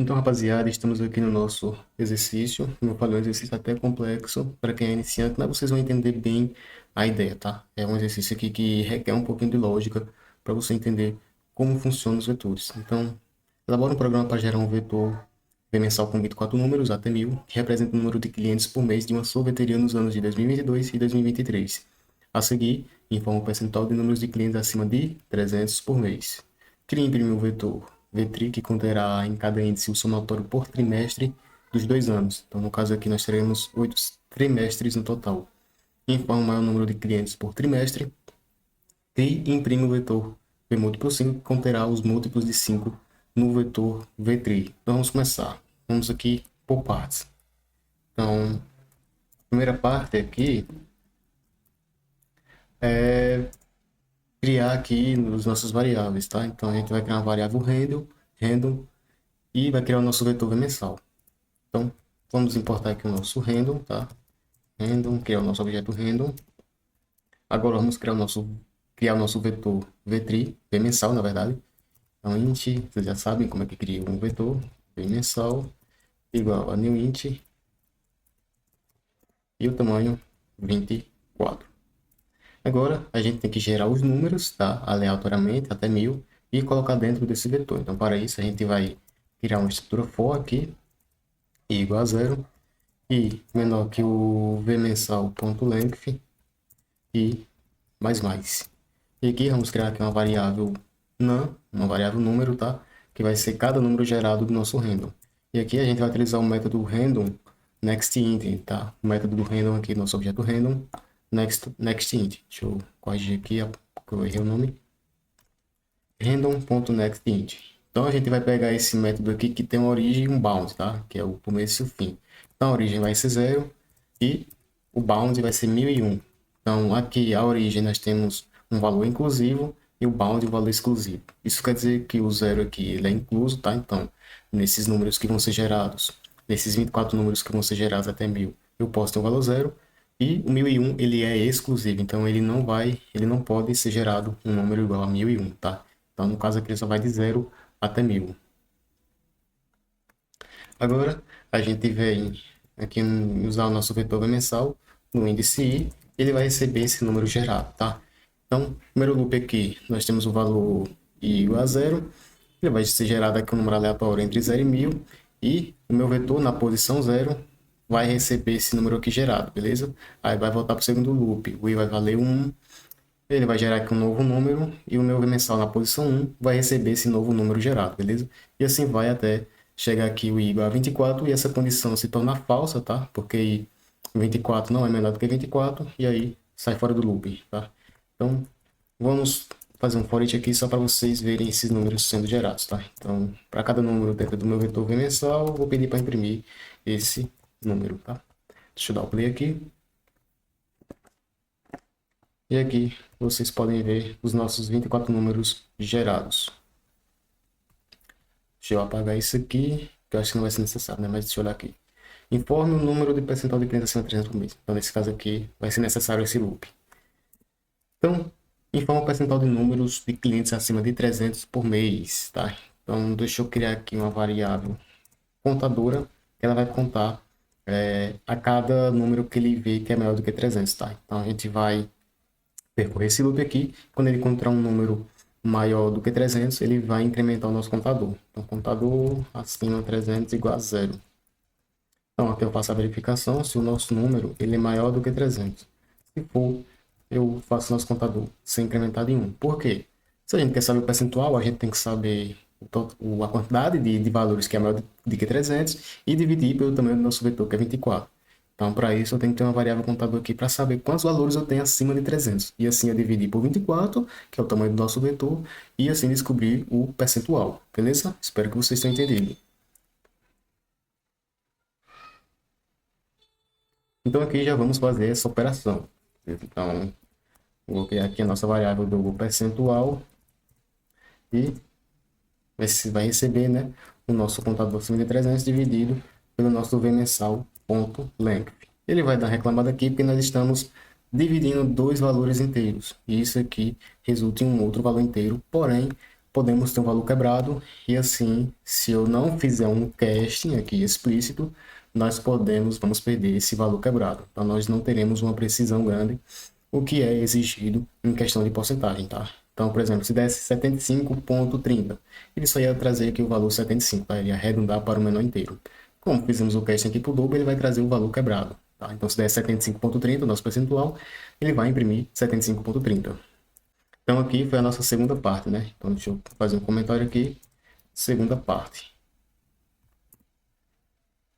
Então, rapaziada, estamos aqui no nosso exercício. Como eu falei, é um exercício até complexo para quem é iniciante, mas vocês vão entender bem a ideia, tá? É um exercício aqui que requer um pouquinho de lógica para você entender como funcionam os vetores. Então, elabora um programa para gerar um vetor V mensal com 24 números até 1000, que representa o número de clientes por mês de uma sorveteria nos anos de 2022 e 2023. A seguir, informa o percentual de números de clientes acima de 300 por mês. Crie e imprime o vetor V-tri, que conterá em cada índice o somatório por trimestre dos 2 anos. Então, no caso aqui, nós teremos 8 trimestres no total. Informa o maior número de clientes por trimestre. Crie e imprime o vetor V múltiplo 5, que conterá os múltiplos de 5 no vetor V-tri. Então, vamos começar. Vamos aqui por partes. Então, a primeira parte aqui é criar aqui os nossos variáveis, tá? Então, a gente vai criar uma variável random, e vai criar o nosso vetor mensal. Então, vamos importar aqui o nosso random, tá? Random, criar o nosso objeto random. Agora vamos criar o nosso vetor v-tri, v mensal, na verdade. Então, int, vocês já sabem como é que cria um vetor, v mensal, igual a new int, e o tamanho 24. Agora, a gente tem que gerar os números, tá? Aleatoriamente, até 1000, e colocar dentro desse vetor. Então, para isso, a gente vai criar uma estrutura for aqui, igual a 0, e menor que o vmensal.length e mais. E aqui vamos criar aqui uma variável num, uma variável número, tá? Que vai ser cada número gerado do nosso random. E aqui a gente vai utilizar o método random nextInt, tá? O método do random aqui, nosso objeto random nextInt. Deixa eu corrigir aqui, porque eu errei o nome. Random.nextInt. Então a gente vai pegar esse método aqui que tem uma origem e um bound, tá? Que é o começo e o fim. Então a origem vai ser 0 e o bound vai ser 1001. Então aqui a origem nós temos um valor inclusivo e o bound um valor exclusivo. Isso quer dizer que o 0 aqui ele é incluso, tá? Então nesses números que vão ser gerados, nesses 24 números que vão ser gerados até 1000, eu posso ter um valor 0. E o 1001 ele é exclusivo, então ele não pode ser gerado um número igual a 1001, tá? Então, no caso aqui, ele só vai de 0 até 1000. Agora, a gente vem aqui usar o nosso vetor mensal no índice i, ele vai receber esse número gerado, tá? Então, primeiro loop aqui, nós temos o valor i igual a 0, ele vai ser gerado aqui um número aleatório entre 0 e 1000, e o meu vetor na posição 0 vai receber esse número aqui gerado, beleza? Aí vai voltar para o segundo loop, o i vai valer 1, ele vai gerar aqui um novo número e o meu mensal na posição 1 vai receber esse novo número gerado, beleza? E assim vai até chegar aqui o i igual a 24 e essa condição se torna falsa, tá? Porque 24 não é menor do que 24 e aí sai fora do loop, tá? Então, vamos fazer um for each aqui só para vocês verem esses números sendo gerados, tá? Então, para cada número dentro do meu vetor mensal, eu vou pedir para imprimir esse número, tá? Deixa eu dar o play aqui. E aqui vocês podem ver os nossos 24 números gerados. Deixa eu apagar isso aqui, que eu acho que não vai ser necessário, né? Mas deixa eu olhar aqui. Informe o número de percentual de clientes acima de 300 por mês. Então, nesse caso aqui, vai ser necessário esse loop. Então, informa o percentual de números de clientes acima de 300 por mês, tá? Então, deixa eu criar aqui uma variável contadora, que ela vai contar a cada número que ele vê que é maior do que 300, tá? Então, a gente vai percorrer esse loop aqui. Quando ele encontrar um número maior do que 300, ele vai incrementar o nosso contador. Então, contador acima de 300 igual a 0. Então, aqui eu faço a verificação se o nosso número ele é maior do que 300. Se for, eu faço nosso contador ser incrementado em 1. Por quê? Se a gente quer saber o percentual, a gente tem que saber a quantidade de valores que é maior do que 300 e dividir pelo tamanho do nosso vetor, que é 24. Então, para isso, eu tenho que ter uma variável contador aqui para saber quantos valores eu tenho acima de 300. E assim eu dividir por 24, que é o tamanho do nosso vetor, e assim descobrir o percentual. Beleza? Espero que vocês tenham entendido. Então, aqui já vamos fazer essa operação. Então, vou criar aqui a nossa variável do percentual e vai receber, né, o nosso contador acima de 300 dividido pelo nosso vmensal.length. Ele vai dar reclamada aqui porque nós estamos dividindo dois valores inteiros. E isso aqui resulta em um outro valor inteiro, porém, podemos ter um valor quebrado, e assim, se eu não fizer um casting aqui explícito, vamos perder esse valor quebrado. Então, nós não teremos uma precisão grande, o que é exigido em questão de porcentagem, tá? Então, por exemplo, se desse 75,30, ele só ia trazer aqui o valor 75, tá? Ele ia arredondar para o menor inteiro. Como fizemos o casting aqui para o dobro, ele vai trazer o valor quebrado, tá? Então, se der 75,30, o nosso percentual, ele vai imprimir 75,30. Então, aqui foi a nossa segunda parte, né? Então, deixa eu fazer um comentário aqui. Segunda parte.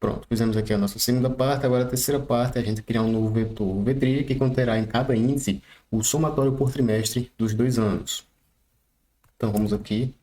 Pronto, fizemos aqui a nossa segunda parte. Agora, a terceira parte, a gente criar um novo vetor, o v-tri, que conterá em cada índice o somatório por trimestre dos 2 anos. Então, vamos aqui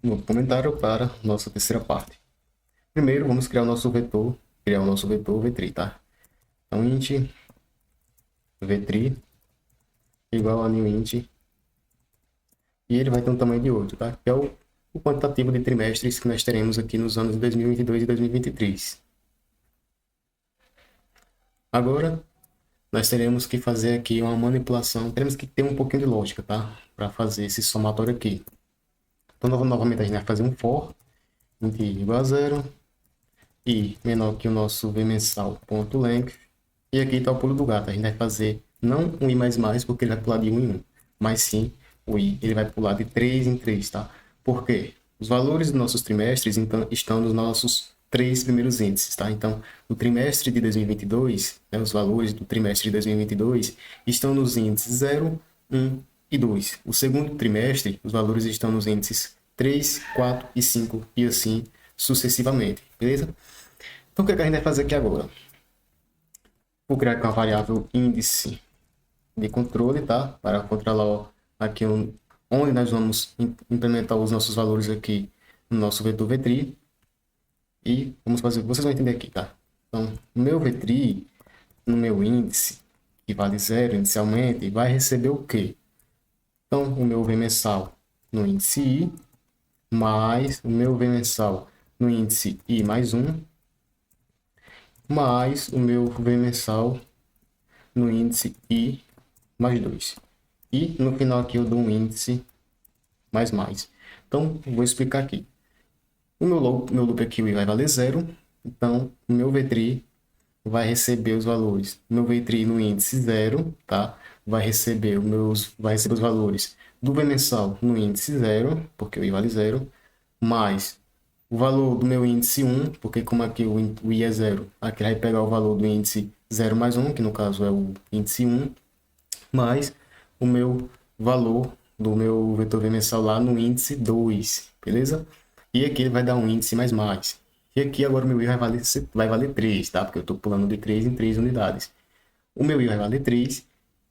no comentário para nossa terceira parte. Primeiro, vamos criar o nosso vetor v-tri, tá? Então, int v-tri igual a new int, e ele vai ter um tamanho de 8, tá? Que é o quantitativo de trimestres que nós teremos aqui nos anos de 2022 e 2023. Agora, nós teremos que fazer aqui uma manipulação, teremos que ter um pouquinho de lógica, tá? Para fazer esse somatório aqui. Então, novamente, a gente vai fazer um for, int i igual a 0, i menor que o nosso v mensal.length, e aqui está o pulo do gato. A gente vai fazer não um i mais, porque ele vai pular de 1 em 1, mas sim o i, ele vai pular de 3 em 3, tá? Por quê? Os valores dos nossos trimestres então, estão nos nossos 3 primeiros índices, tá? Então, no trimestre de 2022, né, os valores do trimestre de 2022 estão nos índices 0, 1 e 2. O segundo trimestre, os valores estão nos índices 3, 4 e 5 e assim sucessivamente, beleza? Então, o que a gente vai fazer aqui agora? Vou criar aqui uma variável índice de controle, tá? Para controlar aqui onde nós vamos implementar os nossos valores aqui no nosso vetor v-tri. E vamos fazer, vocês vão entender aqui, tá? Então, o meu v-tri, no meu índice, que vale 0 inicialmente, vai receber o quê? Então, o meu v mensal no índice i, mais o meu v mensal no índice i mais 1, mais o meu v mensal no índice i mais 2. E no final aqui eu dou um índice mais. Então, vou explicar aqui. O meu loop aqui vai valer 0. Então, o meu v-tri vai receber os valores. O meu v-tri no índice 0, tá? Vai receber os valores do v mensal no índice 0, porque o i vale 0, mais o valor do meu índice 1, porque como aqui o i é 0, aqui vai pegar o valor do índice 0 mais 1, que no caso é o índice 1, mais o meu valor do meu vetor v mensal lá no índice 2, beleza? E aqui ele vai dar um índice mais. E aqui agora o meu i vai valer 3, tá? Porque eu estou pulando de 3 em 3 unidades. O meu i vai valer 3,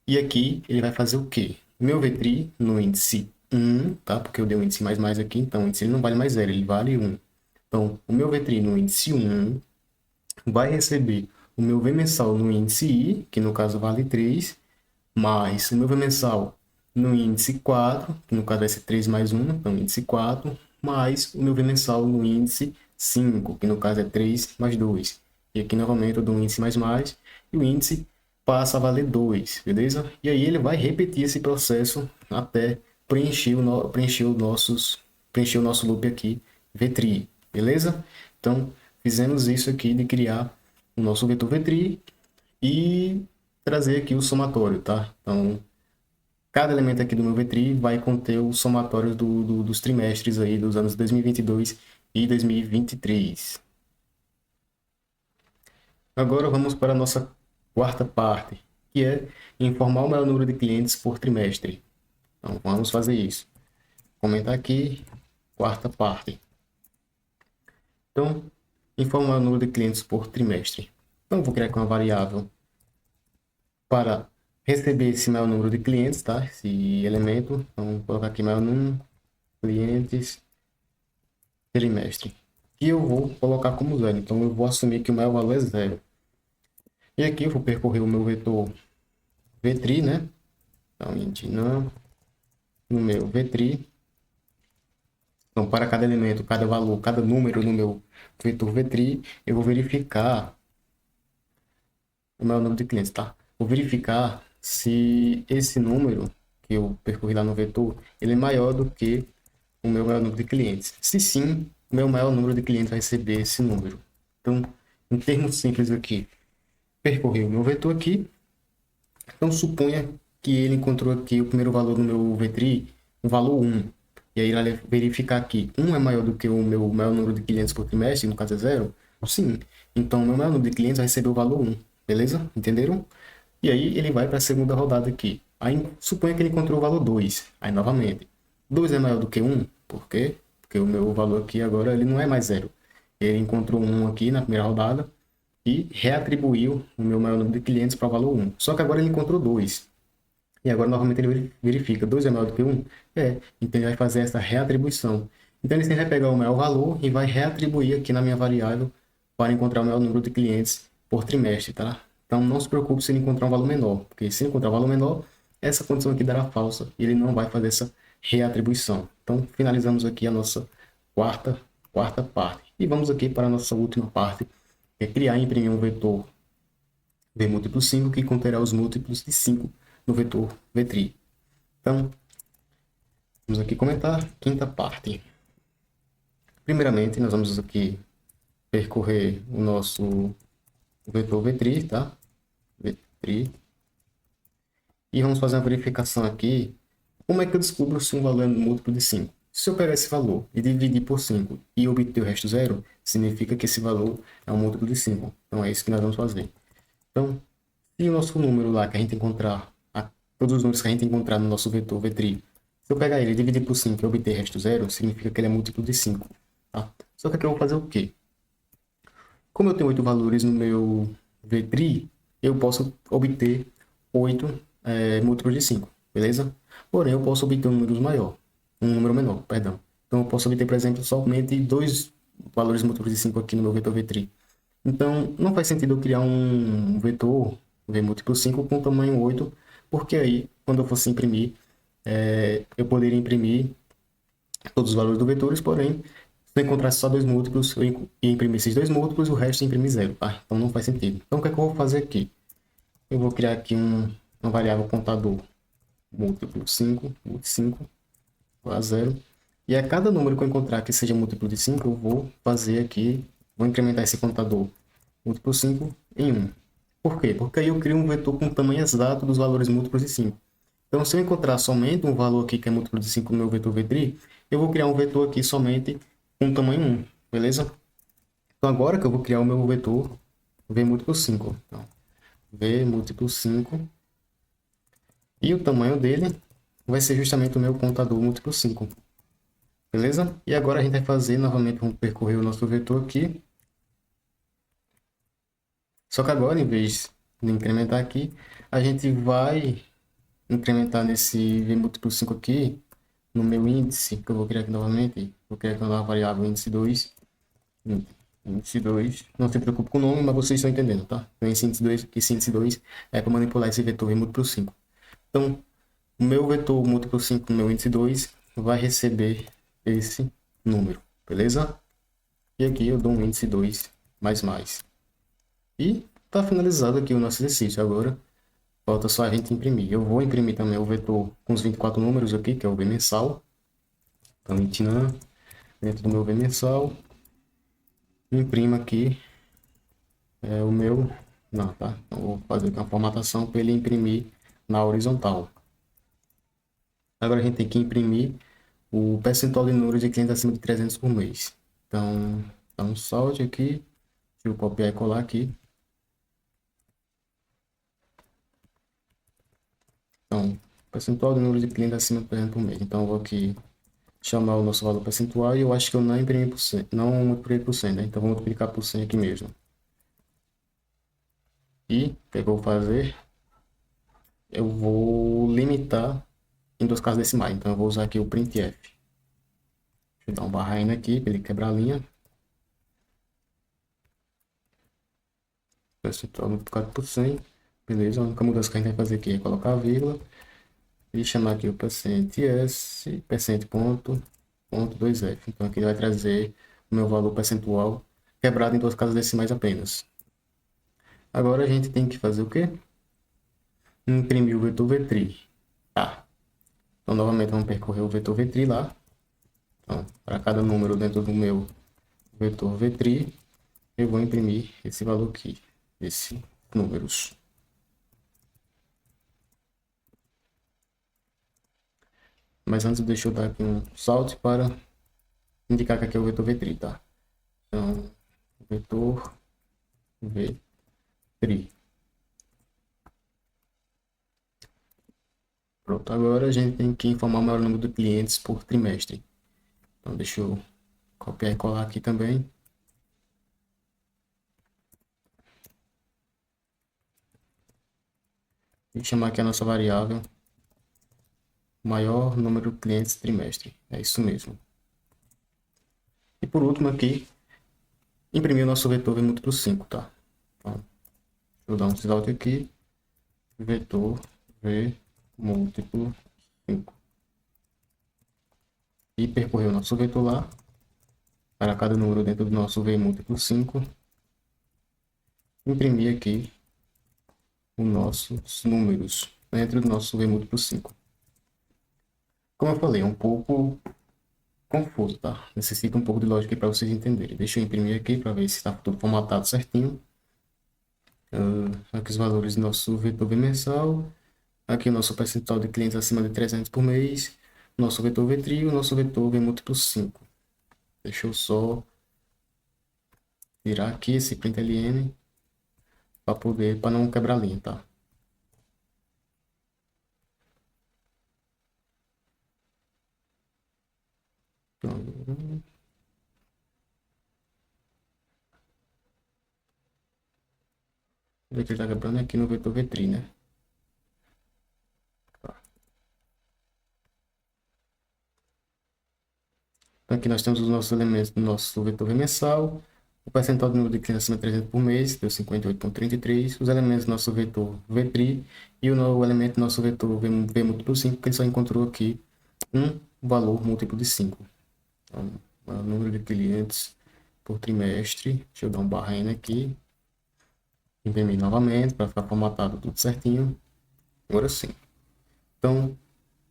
e aqui ele vai fazer o quê? O meu v-tri no índice 1, tá? Porque eu dei um índice mais aqui, então o índice ele não vale mais 0, ele vale 1. Então, o meu v-tri no índice 1 vai receber o meu v mensal no índice i, que no caso vale 3, mais o meu v mensal no índice 4, que no caso vai ser 3 mais 1, então índice 4, mais o meu v mensal no índice 5, que no caso é 3 mais 2. E aqui novamente eu dou um índice mais, e o índice passa a valer 2, beleza? E aí ele vai repetir esse processo até preencher o nosso loop aqui, v-tri, beleza? Então, fizemos isso aqui de criar o nosso vetor v-tri e trazer aqui o somatório, tá? Então, cada elemento aqui do meu v-tri vai conter o somatório dos trimestres aí dos anos 2022 e 2023. Agora vamos para a nossa quarta parte, que é informar o maior número de clientes por trimestre. Então, vamos fazer isso. Comentar aqui, quarta parte. Então, informar o maior número de clientes por trimestre. Então, vou criar aqui uma variável para receber esse maior número de clientes, tá? Esse elemento. Então, vou colocar aqui maior número de clientes trimestre. E eu vou colocar como 0. Então, eu vou assumir que o maior valor é 0. E aqui eu vou percorrer o meu vetor v-tri, né? Então, int num, no meu v-tri. Então, para cada elemento, cada valor, cada número no meu vetor v-tri, eu vou verificar o maior número de clientes, tá? Vou verificar se esse número que eu percorri lá no vetor, ele é maior do que o meu maior número de clientes. Se sim, o meu maior número de clientes vai receber esse número. Então, em termos simples aqui, percorri o meu vetor aqui. Então, suponha que ele encontrou aqui o primeiro valor no meu VTRI, o valor 1. E aí ele vai verificar aqui, 1 é maior do que o meu maior número de clientes por trimestre, no caso é 0? Sim. Então, o meu maior número de clientes vai receber o valor 1. Beleza? Entenderam? E aí ele vai para a segunda rodada aqui. Aí suponha que ele encontrou o valor 2. Aí novamente, 2 é maior do que 1? Por quê? Porque o meu valor aqui agora ele não é mais 0. Ele encontrou 1 aqui na primeira rodada e reatribuiu o meu maior número de clientes para o valor 1. Só que agora ele encontrou 2. E agora novamente ele verifica, 2 é maior do que 1? É, então ele vai fazer essa reatribuição. Então ele sempre vai pegar o maior valor e vai reatribuir aqui na minha variável para encontrar o maior número de clientes por trimestre, tá? Então não se preocupe se ele encontrar um valor menor, porque se ele encontrar um valor menor, essa condição aqui dará falsa e ele não vai fazer essa reatribuição. Então finalizamos aqui a nossa quarta parte. E vamos aqui para a nossa última parte, que é criar e imprimir um vetor v múltiplo 5 que conterá os múltiplos de 5 no vetor v'. Então, vamos aqui comentar quinta parte. Primeiramente, nós vamos aqui percorrer o nosso vetor v', tá? v'. E vamos fazer uma verificação aqui. Como é que eu descubro se um valor é múltiplo de 5? Se eu pegar esse valor e dividir por 5 e obter o resto zero, significa que esse valor é um múltiplo de 5. Então, é isso que nós vamos fazer. Então, se o nosso número lá que a gente encontrar, todos os números que a gente encontrar no nosso vetor v', se eu pegar ele e dividir por 5 e obter resto zero, significa que ele é múltiplo de 5. Tá? Só que aqui eu vou fazer o quê? Como eu tenho 8 valores no meu v', eu posso obter 8 múltiplos de 5, beleza? Porém, eu posso obter um número menor, perdão. Então, eu posso obter, por exemplo, somente 2 valores múltiplos de 5 aqui no meu vetor v'. Então, não faz sentido eu criar um vetor v múltiplo 5 com tamanho 8, porque aí, quando eu fosse imprimir, eu poderia imprimir todos os valores do vetores, porém, se eu encontrasse só 2 múltiplos, eu ia imprimir esses 2 múltiplos e o resto ia imprimir 0, tá? Então, não faz sentido. Então, o que é que eu vou fazer aqui? Eu vou criar aqui uma variável contador múltiplo 5, múltiplo 5, a 0. E a cada número que eu encontrar que seja múltiplo de 5, eu vou fazer aqui, vou incrementar esse contador múltiplo 5 em 1. Por quê? Porque aí eu crio um vetor com o tamanho exato dos valores múltiplos de 5. Então, se eu encontrar somente um valor aqui que é múltiplo de 5 no meu vetor v', eu vou criar um vetor aqui somente com tamanho 1, beleza? Então, agora que eu vou criar o meu vetor v múltiplo 5. Então, v múltiplo 5. E o tamanho dele vai ser justamente o meu contador múltiplo 5. Beleza? E agora a gente vai fazer novamente, vamos percorrer o nosso vetor aqui. Só que agora, em vez de incrementar aqui, a gente vai incrementar nesse v múltiplo 5 aqui, no meu índice, que eu vou criar aqui novamente. Vou criar aqui uma nova variável índice 2. Índice 2. Não se preocupe com o nome, mas vocês estão entendendo, tá? Então, esse índice 2 é para manipular esse vetor v múltiplo 5. Então, o meu vetor múltiplo 5 no meu índice 2 vai receber esse número, beleza? E aqui eu dou um índice 2 mais. E está finalizado aqui o nosso exercício. Agora, falta só a gente imprimir. Eu vou imprimir também o vetor com os 24 números aqui, que é o V mensal. Então, Itinan, dentro do meu V mensal, imprimo aqui o meu... Não, tá? Então, vou fazer aqui uma formatação para ele imprimir na horizontal. Agora a gente tem que imprimir o percentual de número de clientes acima de 300 por mês. Então, dá um salto aqui. Deixa eu copiar e colar aqui. Então, percentual de número de clientes acima de 300 por mês. Então, eu vou aqui chamar o nosso valor percentual e eu acho que eu não imprimi por 100, não multipliquei por 100, né? Então, vou multiplicar por 100 aqui mesmo. E o que eu vou fazer? Eu vou limitar em 2 casas decimais. Então, eu vou usar aqui o printf. Deixa eu dar um barra N aqui para ele quebrar a linha. Percentual multiplicado por 100. Beleza, a única mudança que a gente vai fazer aqui é colocar a vírgula e chamar aqui o %s, ponto 2f. Então aqui ele vai trazer o meu valor percentual quebrado em 2 casas decimais apenas. Agora a gente tem que fazer o quê? Imprimir o vetor v'. Tá. Então, novamente, vamos percorrer o vetor v-tri lá. Então, para cada número dentro do meu vetor v-tri, eu vou imprimir esse valor aqui, esses números. Mas antes, deixa eu dar aqui um salto para indicar que aqui é o vetor v-tri, tá? Então, vetor v-tri. Pronto, agora a gente tem que informar o maior número de clientes por trimestre. Então, deixa eu copiar e colar aqui também. E chamar aqui a nossa variável maior número de clientes trimestre. É isso mesmo. E por último aqui, imprimir o nosso vetor v múltiplo 5, tá? Então, vou dar um salto aqui. Vetor v múltiplo 5. E percorrer o nosso vetor lá. Para cada número dentro do nosso v múltiplo 5. Imprimir aqui os nossos números dentro do nosso v múltiplo 5. Como eu falei, é um pouco confuso, tá? Necessita um pouco de lógica para vocês entenderem. Deixa eu imprimir aqui para ver se está tudo formatado certinho. Aqui os valores do nosso vetor v mensal. Aqui o nosso percentual de clientes acima de 300 por mês. Nosso vetor v-tri e o nosso vetor v múltiplo 5. Deixa eu só tirar aqui esse println para não quebrar a linha, tá? Então, o vetor está quebrando aqui no vetor v-tri, né? Tá. Então aqui nós temos os nossos elementos do nosso vetor v mensal. O percentual de número de clientes acima de 300 por mês deu 58,33. Os elementos do nosso vetor v-tri e o elemento do nosso vetor v múltiplo 5, que ele só encontrou aqui um valor múltiplo de 5. Então, o número de clientes por trimestre. Deixa eu dar um barra N aqui. Imprimir novamente para ficar formatado tudo certinho. Agora sim. Então,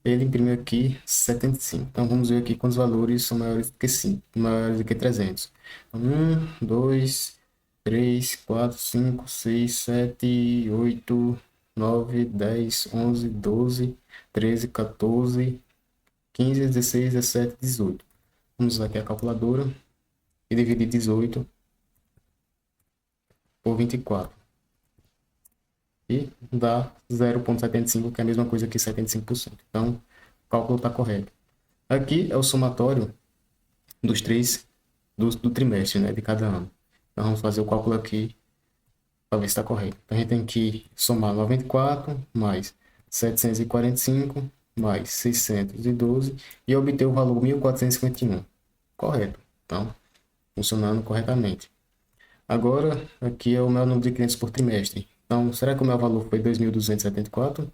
ele imprimiu aqui 75. Então, vamos ver aqui quantos valores são maiores do que 5, maiores do que 300. 1, 2, 3, 4, 5, 6, 7, 8, 9, 10, 11, 12, 13, 14, 15, 16, 17, 18. Vamos usar aqui a calculadora e dividir 18 por 24. E dá 0,75, que é a mesma coisa que 75%. Então, o cálculo está correto. Aqui é o somatório dos três do trimestre, né, de cada ano. Então, vamos fazer o cálculo aqui para ver se está correto. Então, a gente tem que somar 94 mais 745 mais 612 e obter o valor 1.451. Correto. Então, funcionando corretamente. Agora, aqui é o meu número de clientes por trimestre. Então, será que o meu valor foi 2.274?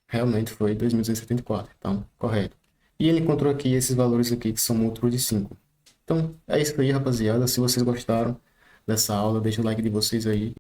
Realmente foi 2.274. Então, correto. E ele encontrou aqui esses valores aqui que são múltiplos de 5. Então, é isso aí, rapaziada. Se vocês gostaram dessa aula, deixa o like de vocês aí.